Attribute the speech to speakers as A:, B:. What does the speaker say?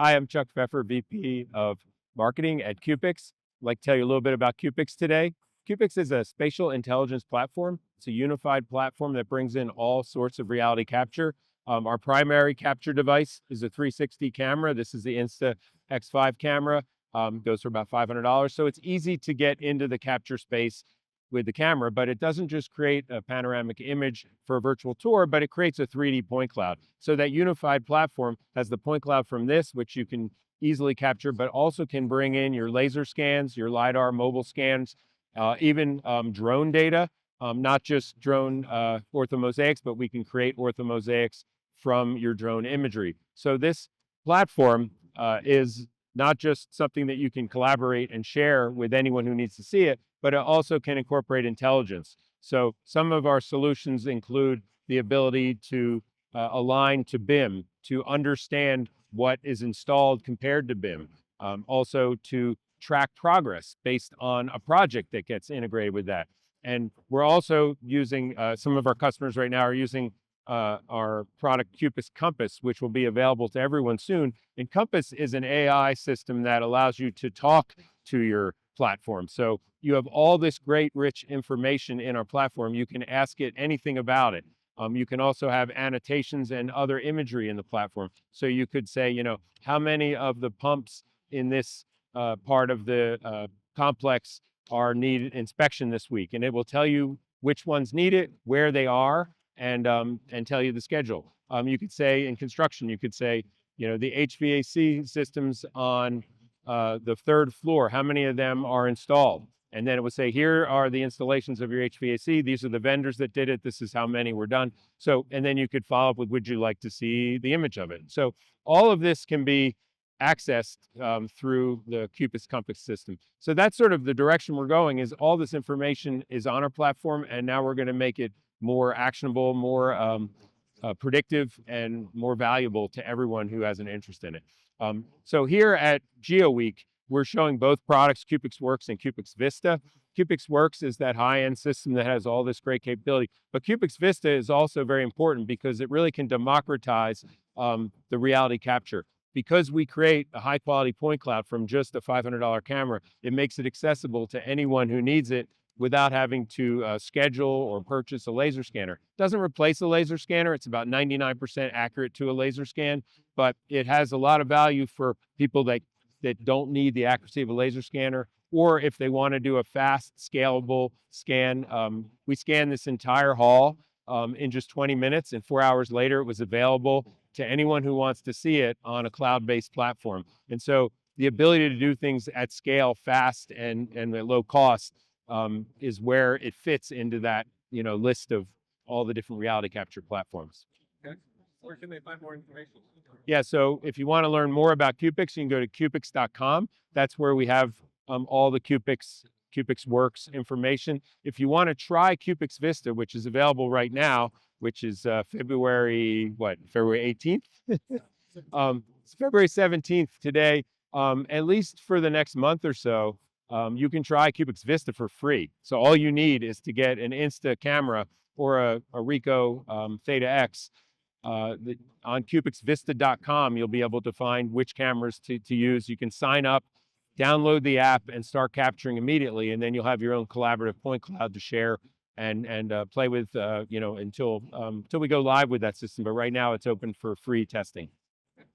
A: Hi, I'm Chuck Pfeffer, VP of Marketing at Cupix. I'd like to tell you a little bit about Cupix today. Cupix is a spatial intelligence platform. It's a unified platform that brings in all sorts of reality capture. Our primary capture device is a 360 camera. This is the Insta X5 camera. Goes for about $500. So it's easy to get into the capture space with the camera, but it doesn't just create a panoramic image for a virtual tour, but it creates a 3D point cloud. So that unified platform has the point cloud from this, which you can easily capture, but also can bring in your laser scans, your LiDAR mobile scans, even drone data, not just drone orthomosaics, but we can create orthomosaics from your drone imagery. So this platform is not just something that you can collaborate and share with anyone who needs to see it, but it also can incorporate intelligence. So some of our solutions include the ability to align to BIM, to understand what is installed compared to BIM, also to track progress based on a project that gets integrated with that. And we're also using, some of our customers right now are using our product Cupix Compass, which will be available to everyone soon. And Compass is an AI system that allows you to talk to your platform. So you have all this great, rich information in our platform. You can ask it anything about it. You can also have annotations and other imagery in the platform. So you could say, how many of the pumps in this part of the complex are needed inspection this week? And it will tell you which ones need it, where they are, and tell you the schedule. You could say in construction, you could say, the HVAC systems on the third floor, how many of them are installed? And then it would say, here are the installations of your HVAC. These are the vendors that did it. This is how many were done. So, and then you could follow up with, would you like to see the image of it? So all of this can be accessed through the Cupix Compass system. So that's sort of the direction we're going, is all this information is on our platform, and now we're going to make it more actionable, more predictive, and more valuable to everyone who has an interest in it. So here at GeoWeek, we're showing both products, Cupix Works and Cupix Vista. Cupix Works is that high-end system that has all this great capability, but Cupix Vista is also very important because it really can democratize the reality capture. Because we create a high-quality point cloud from just a $500 camera, it makes it accessible to anyone who needs it without having to schedule or purchase a laser scanner. It doesn't replace a laser scanner. It's about 99% accurate to a laser scan, but it has a lot of value for people that don't need the accuracy of a laser scanner, or if they want to do a fast, scalable scan. We scanned this entire hall in just 20 minutes, and 4 hours later, it was available to anyone who wants to see it on a cloud-based platform. And so the ability to do things at scale, fast, and at low cost is where it fits into that list of all the different reality capture platforms.
B: Okay. Where can they find more information?
A: Yeah, so if you want to learn more about Cupix, you can go to cupix.com. That's where we have all the Cupix Works information. If you want to try Cupix Vista, which is available right now, which is February 18th? It's February 17th today. At least for the next month or so, you can try Cupix Vista for free. So all you need is to get an Insta camera or a Ricoh Theta X. On cupixvista.com, you'll be able to find which cameras to use. You can sign up, download the app, and start capturing immediately, and then you'll have your own collaborative point cloud to share and play with, until we go live with that system. But right now, it's open for free testing.